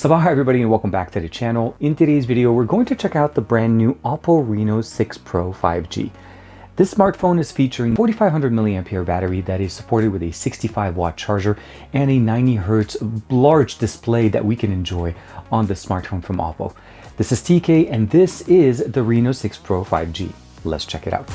Sabah everybody and welcome back to the channel. In today's video, we're going to check out the brand new OPPO Reno 6 Pro 5G. This smartphone is featuring 4500 mAh battery that is supported with a 65-watt charger and a 90Hz large display that we can enjoy on this smartphone from OPPO. This is TK and this is the Reno 6 Pro 5G. Let's check it out.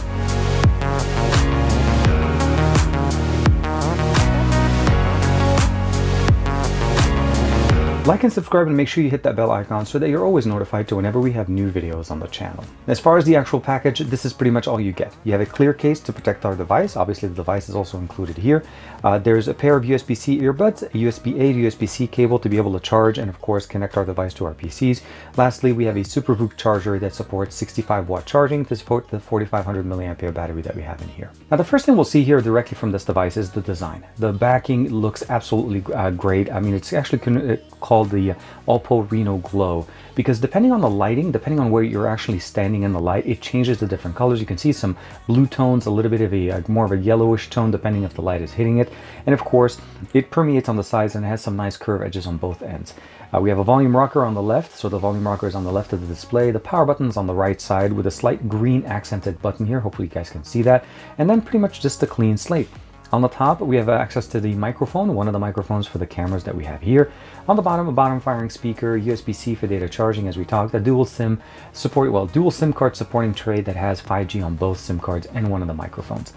Like and subscribe and make sure you hit that bell icon so that you're always notified to whenever we have new videos on the channel. As far as the actual package, this is pretty much all you get. You have a clear case to protect our device. Obviously the device is also included here. There's a pair of USB-C earbuds, a USB-A to USB-C cable to be able to charge and of course connect our device to our PCs. Lastly, we have a SuperVOOC charger that supports 65-watt charging to support the 4500 mAh battery that we have in here. Now the first thing we'll see here directly from this device is the design. The backing looks absolutely great. I mean, it's actually called the OPPO Reno Glow because depending on the lighting, depending on where you're actually standing in the light, it changes the different colors. You can see some blue tones, a little bit of a more of a yellowish tone depending if the light is hitting it, and of course it permeates on the sides and it has some nice curved edges on both ends. We have a volume rocker on the left, so the volume rocker is on the left of the display. The power button is on the right side with a slight green accented button here. Hopefully you guys can see that, and then pretty much just a clean slate. On the top, we have access to the microphone, one of the microphones for the cameras that we have here. On the bottom, a bottom firing speaker, USB-C for data charging as we talked, a dual SIM card supporting tray that has 5G on both SIM cards and one of the microphones.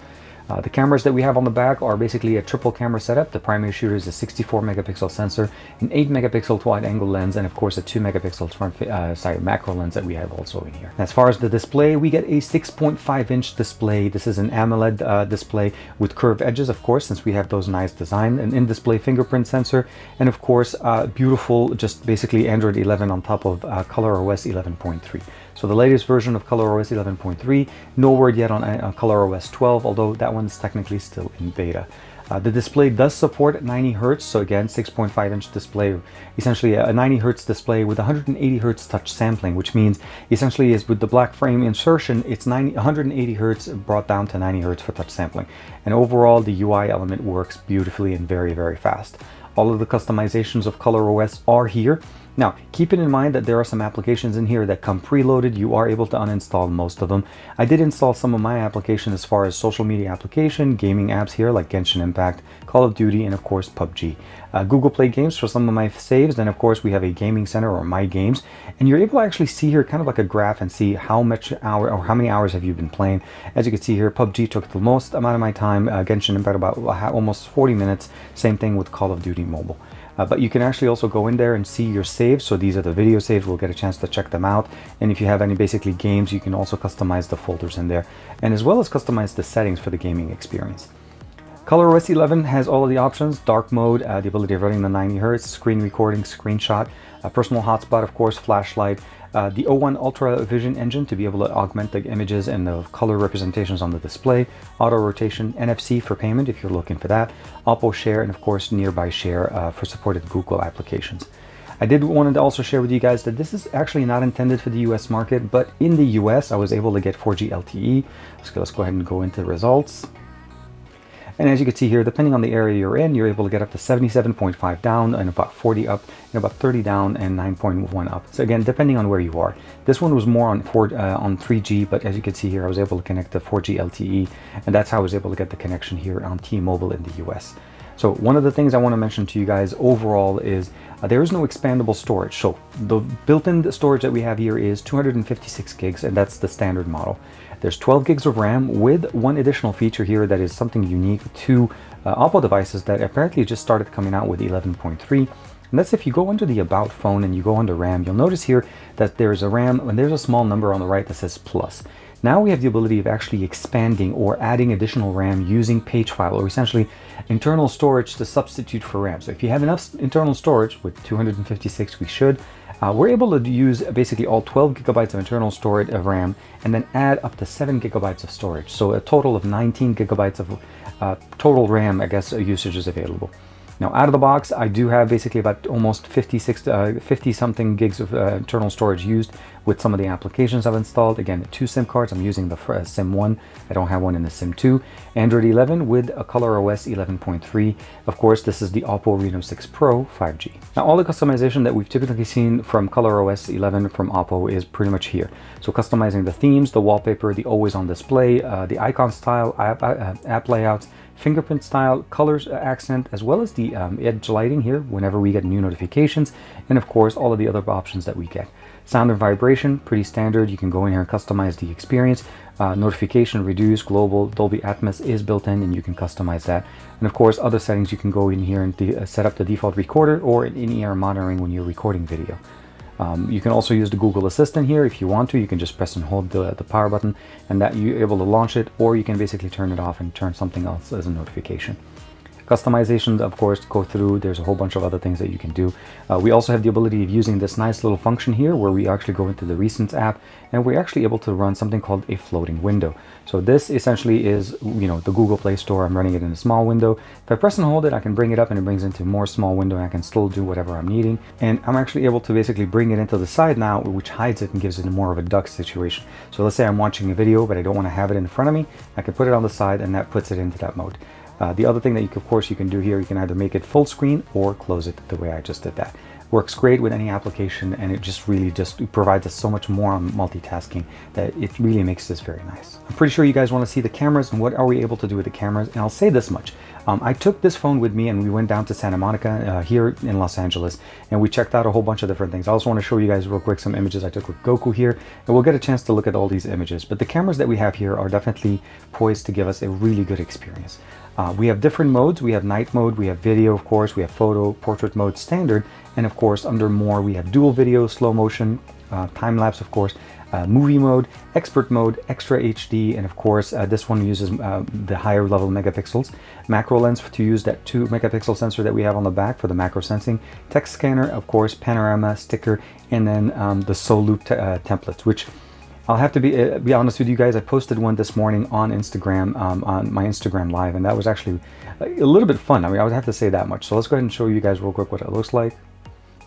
The cameras that we have on the back are basically a triple camera setup. The primary shooter is a 64 megapixel sensor, an 8 megapixel wide angle lens, and of course a 2 megapixel macro lens that we have also in here. As far as the display, we get a 6.5-inch display. This is an AMOLED display with curved edges, of course, since we have those nice design, an in-display fingerprint sensor, and of course beautiful, just basically Android 11 on top of ColorOS 11.3. So the latest version of ColorOS 11.3, no word yet on ColorOS 12, although that one's technically still in beta. The display does support 90 Hz, so again 6.5-inch display, essentially a 90 Hz display with 180 Hz touch sampling, which means essentially is with the black frame insertion, it's 180 Hz brought down to 90 Hz for touch sampling. And overall the UI element works beautifully and very, very fast. All of the customizations of ColorOS are here. Now, keeping in mind that there are some applications in here that come preloaded. You are able to uninstall most of them. I did install some of my applications as far as social media application, gaming apps here like Genshin Impact, Call of Duty, and of course Pubg. Google Play Games for some of my saves. Then of course we have a gaming center or My Games, and you're able to actually see here kind of like a graph and see how many hours have you been playing. As you can see here, Pubg took the most amount of my time, Genshin Impact about almost 40 minutes. Same thing with Call of Duty Mobile. But you can actually also go in there and see your saves. So these are the video saves. We'll get a chance to check them out. And if you have any basically games, you can also customize the folders in there, and as well as customize the settings for the gaming experience. ColorOS 11 has all of the options: dark mode, the ability of running the 90 Hz, screen recording, screenshot, a personal hotspot, of course, flashlight, the O1 Ultra Vision engine to be able to augment the images and the color representations on the display, auto rotation, NFC for payment if you're looking for that, OPPO Share, and of course Nearby Share for supported Google applications. I did want to also share with you guys that this is actually not intended for the US market, but in the US I was able to get 4G LTE. So let's go ahead and go into results. And as you can see here, depending on the area you're in, you're able to get up to 77.5 down and about 40 up, and about 30 down and 9.1 up. So again, depending on where you are. This one was more on 3G, but as you can see here, I was able to connect to 4G LTE, and that's how I was able to get the connection here on T-Mobile in the US. So one of the things I want to mention to you guys overall is there is no expandable storage. So the built-in storage that we have here is 256 gigs, and that's the standard model. There's 12 gigs of RAM with one additional feature here that is something unique to OPPO devices that apparently just started coming out with 11.3. And that's if you go into the About phone and you go under RAM, you'll notice here that there's a RAM and there's a small number on the right that says plus. Now we have the ability of actually expanding or adding additional RAM using page file, or essentially internal storage to substitute for RAM. So if you have enough internal storage, with 256 we should, we're able to use basically all 12 gigabytes of internal storage of RAM and then add up to 7 gigabytes of storage. So a total of 19 gigabytes of total RAM, I guess, usage is available. Now out of the box, I do have basically about almost 50 something gigs of internal storage used with some of the applications I've installed. Again, 2 SIM cards. I'm using the SIM 1. I don't have one in the SIM 2. Android 11 with a ColorOS 11.3. Of course, this is the OPPO Reno 6 Pro 5G. Now, all the customization that we've typically seen from ColorOS 11 from OPPO is pretty much here. So customizing the themes, the wallpaper, the always on display, the icon style, app layouts, fingerprint style, colors accent, as well as the edge lighting here whenever we get new notifications, and of course all of the other options that we get. Sound and vibration, pretty standard. You can go in here and customize the experience. Notification, reduce, global, Dolby Atmos is built in and you can customize that. And of course other settings, you can go in here and set up the default recorder or in-ear monitoring when you're recording video. You can also use the Google Assistant here if you want to. You can just press and hold the power button and that you're able to launch it, or you can basically turn it off and turn something else as a notification. Customizations, of course, go through. There's a whole bunch of other things that you can do. We also have the ability of using this nice little function here where we actually go into the Recents app and we're actually able to run something called a floating window. So this essentially is, the Google Play Store. I'm running it in a small window. If I press and hold it, I can bring it up and it brings into a more small window and I can still do whatever I'm needing. And I'm actually able to basically bring it into the side now, which hides it and gives it more of a duck situation. So let's say I'm watching a video, but I don't want to have it in front of me. I can put it on the side and that puts it into that mode. The other thing that of course you can do here, you can either make it full screen or close it the way I just did that. Works great with any application and it just really provides us so much more on multitasking that it really makes this very nice. I'm pretty sure you guys want to see the cameras and what are we able to do with the cameras, and I'll say this much. I took this phone with me and we went down to Santa Monica here in Los Angeles and we checked out a whole bunch of different things. I also want to show you guys real quick some images I took with Goku here, and we'll get a chance to look at all these images. But the cameras that we have here are definitely poised to give us a really good experience. We have different modes. We have night mode, we have video, of course, we have photo, portrait mode, standard, and of course under more we have dual video, slow motion, time-lapse, of course, movie mode, expert mode, extra HD, and of course this one uses the higher level megapixels, macro lens to use that 2 megapixel sensor that we have on the back for the macro sensing, text scanner, of course, panorama, sticker, and then the Soloop templates, which I'll have to be honest with you guys. I posted one this morning on Instagram, on my Instagram live, and that was actually a little bit fun. I mean, I would have to say that much. So let's go ahead and show you guys real quick what it looks like.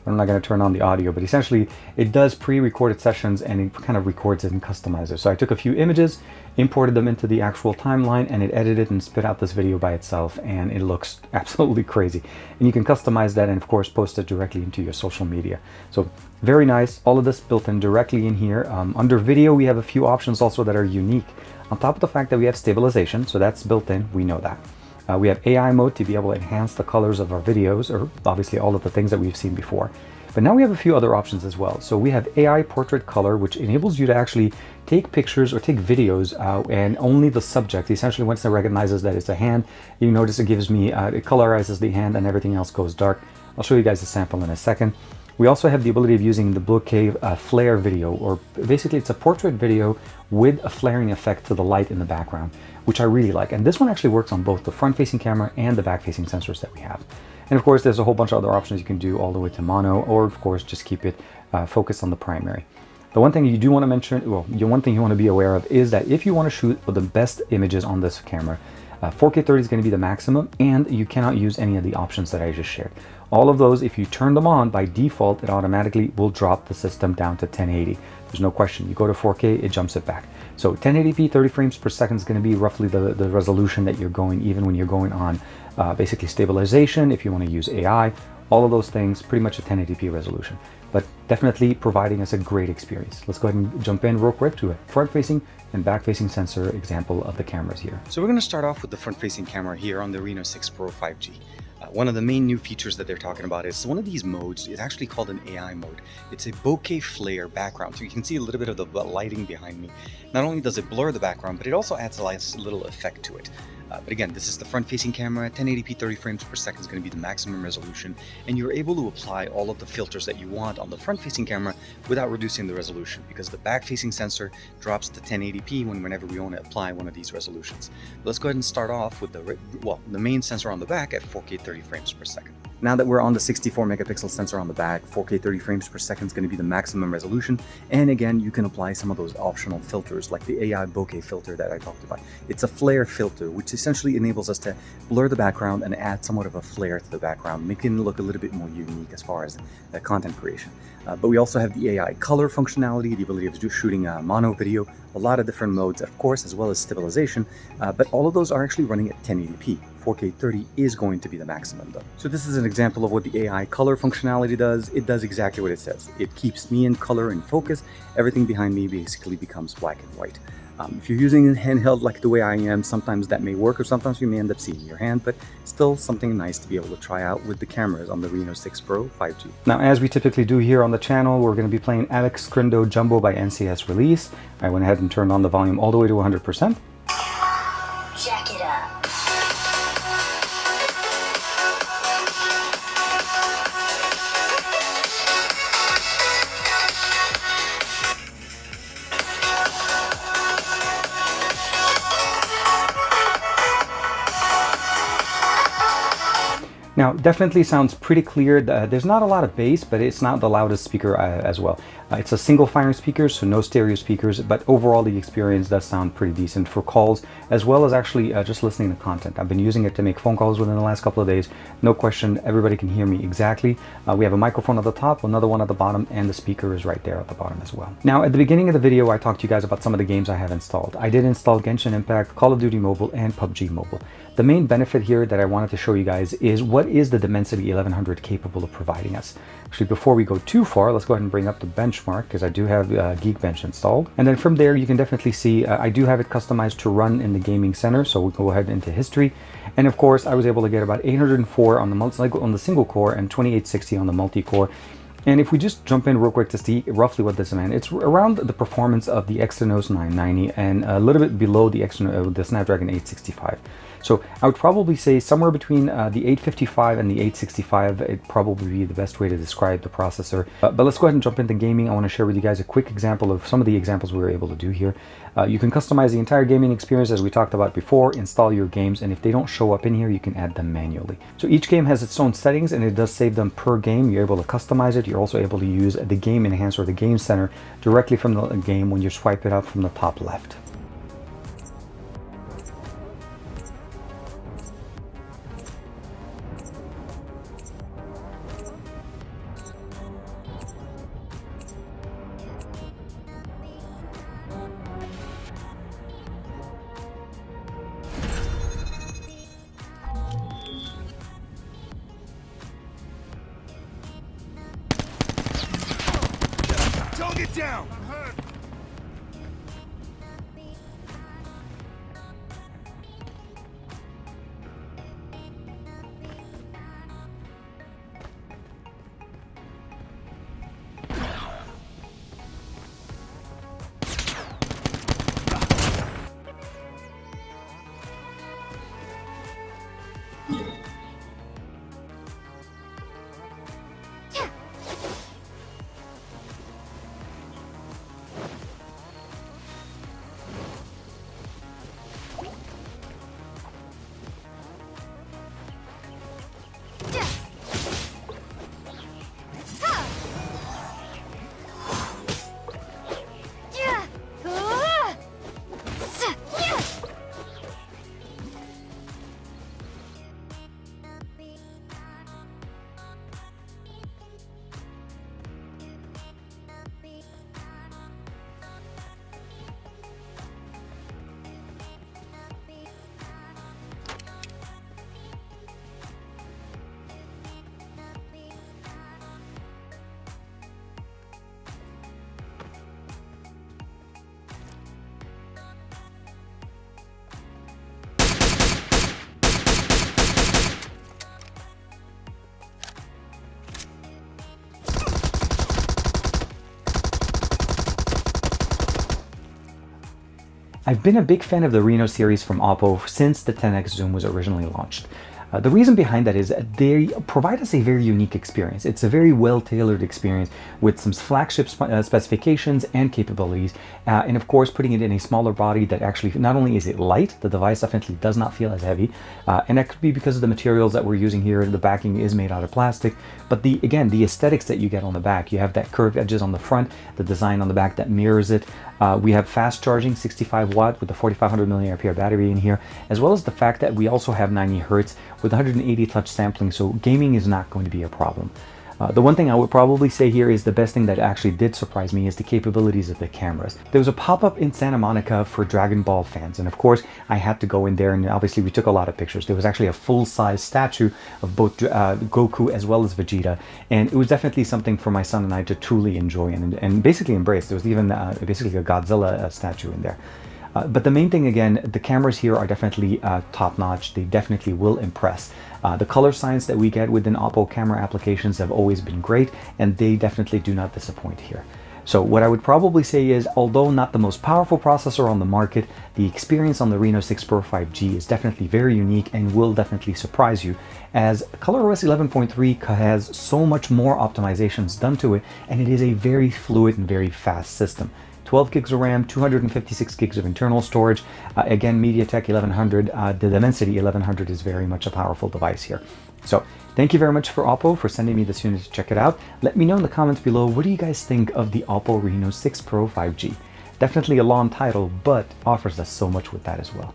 I'm not going to turn on the audio, but essentially it does pre-recorded sessions and it kind of records it and customizes it. So I took a few images, imported them into the actual timeline, and it edited and spit out this video by itself, and it looks absolutely crazy. And you can customize that and of course post it directly into your social media. So very nice. All of this built in directly in here. Under video, we have a few options also that are unique. On top of the fact that we have stabilization, so that's built in, we know that. We have AI mode to be able to enhance the colors of our videos, or obviously all of the things that we've seen before. But now we have a few other options as well. So we have AI portrait color, which enables you to actually take pictures or take videos and only the subject. Essentially, once it recognizes that it's a hand, you notice it gives me, it colorizes the hand and everything else goes dark. I'll show you guys a sample in a second. We also have the ability of using the bokeh flare video, or basically it's a portrait video with a flaring effect to the light in the background, which I really like. And this one actually works on both the front-facing camera and the back-facing sensors that we have. And of course, there's a whole bunch of other options you can do all the way to mono, or of course, just keep it focused on the primary. The one thing you do want to mention, well, one thing you want to be aware of is that if you want to shoot the best images on this camera, 4K 30 is going to be the maximum, and you cannot use any of the options that I just shared. All of those, if you turn them on, by default, it automatically will drop the system down to 1080. There's no question. You go to 4K, it jumps it back. So 1080p, 30 frames per second is going to be roughly the resolution that you're going, even when you're going on basically stabilization, if you want to use AI, all of those things, pretty much a 1080p resolution. But definitely providing us a great experience. Let's go ahead and jump in real quick to a front-facing and back-facing sensor example of the cameras here. So we're going to start off with the front-facing camera here on the Reno 6 Pro 5G. One of the main new features that they're talking about is one of these modes is actually called an AI mode. It's a bokeh flare background, so you can see a little bit of the lighting behind me. Not only does it blur the background, but it also adds a nice little effect to it. But again, this is the front-facing camera. 1080p 30 frames per second is going to be the maximum resolution, and you're able to apply all of the filters that you want on the front-facing camera without reducing the resolution, because the back-facing sensor drops to 1080p whenever we want to apply one of these resolutions. Let's go ahead and start off with the main sensor on the back at 4K 30 frames per second. Now that we're on the 64 megapixel sensor on the back, 4K 30 frames per second is going to be the maximum resolution. And again, you can apply some of those optional filters like the AI bokeh filter that I talked about. It's a flare filter, which essentially enables us to blur the background and add somewhat of a flare to the background, making it look a little bit more unique as far as the content creation. But we also have the AI color functionality, the ability of shooting mono video, a lot of different modes, of course, as well as stabilization. But all of those are actually running at 1080p. 4K 30 is going to be the maximum though. So this is an example of what the AI color functionality does. It does exactly what it says. It keeps me in color and focus. Everything behind me basically becomes black and white. If you're using a handheld like the way I am, sometimes that may work, or sometimes you may end up seeing your hand, but still something nice to be able to try out with the cameras on the Reno 6 Pro 5G. Now, as we typically do here on the channel, we're going to be playing Alex Crindo Jumbo by NCS Release. I went ahead and turned on the volume all the way to 100%. Jack it up. Now, definitely sounds pretty clear. There's not a lot of bass, but it's not the loudest speaker as well. It's a single firing speaker, so no stereo speakers, but overall the experience does sound pretty decent for calls, as well as actually just listening to content. I've been using it to make phone calls within the last couple of days. No question, everybody can hear me exactly. We have a microphone at the top, another one at the bottom, and the speaker is right there at the bottom as well. Now, at the beginning of the video, I talked to you guys about some of the games I have installed. I did install Genshin Impact, Call of Duty Mobile, and PUBG Mobile. The main benefit here that I wanted to show you guys is what is the Dimensity 1100 capable of providing us. Actually, before we go too far, let's go ahead and bring up the benchmark, because I do have Geekbench installed. And then from there, you can definitely see I do have it customized to run in the gaming center. So we'll go ahead into history. And of course, I was able to get about 804 on the single core and 2860 on the multi-core. And if we just jump in real quick to see roughly what this meant, it's around the performance of the Exynos 990 and a little bit below the Snapdragon 865. So I would probably say somewhere between the 855 and the 865, it'd probably be the best way to describe the processor. But let's go ahead and jump into gaming. I want to share with you guys a quick example of some of the examples we were able to do here. You can customize the entire gaming experience as we talked about before, install your games, and if they don't show up in here, you can add them manually. So each game has its own settings and it does save them per game. You're able to customize it. You're also able to use the Game Enhancer or the Game Center directly from the game when you swipe it up from the top left. Don't get down! I've been a big fan of the Reno series from OPPO since the 10x zoom was originally launched. The reason behind that is they provide us a very unique experience. It's a very well-tailored experience with some flagship specifications and capabilities, and of course putting it in a smaller body that actually, not only is it light, the device definitely does not feel as heavy, and that could be because of the materials that we're using here. The backing is made out of plastic, but again, the aesthetics that you get on the back, you have that curved edges on the front, the design on the back that mirrors it. We have fast charging, 65 watt with the 4500 mAh battery in here, as well as the fact that we also have 90 Hertz with 180 touch sampling, so gaming is not going to be a problem. The one thing I would probably say here is the best thing that actually did surprise me is the capabilities of the cameras. There was a pop-up in Santa Monica for Dragon Ball fans, and of course I had to go in there, and obviously we took a lot of pictures. There was actually a full-size statue of both Goku as well as Vegeta, and it was definitely something for my son and I to truly enjoy and basically embrace. There was even basically a Godzilla statue in there. But the main thing, again, the cameras here are definitely top-notch. They definitely will impress. The color science that we get within OPPO camera applications have always been great, and they definitely do not disappoint here. So what I would probably say is, although not the most powerful processor on the market, the experience on the Reno 6 Pro 5G is definitely very unique and will definitely surprise you, as ColorOS 11.3 has so much more optimizations done to it, and it is a very fluid and very fast system. 12 gigs of RAM, 256 gigs of internal storage. Again, MediaTek 1100, the Dimensity 1100 is very much a powerful device here. So thank you very much for OPPO for sending me this unit to check it out. Let me know in the comments below, what do you guys think of the OPPO Reno 6 Pro 5G? Definitely a long title, but offers us so much with that as well.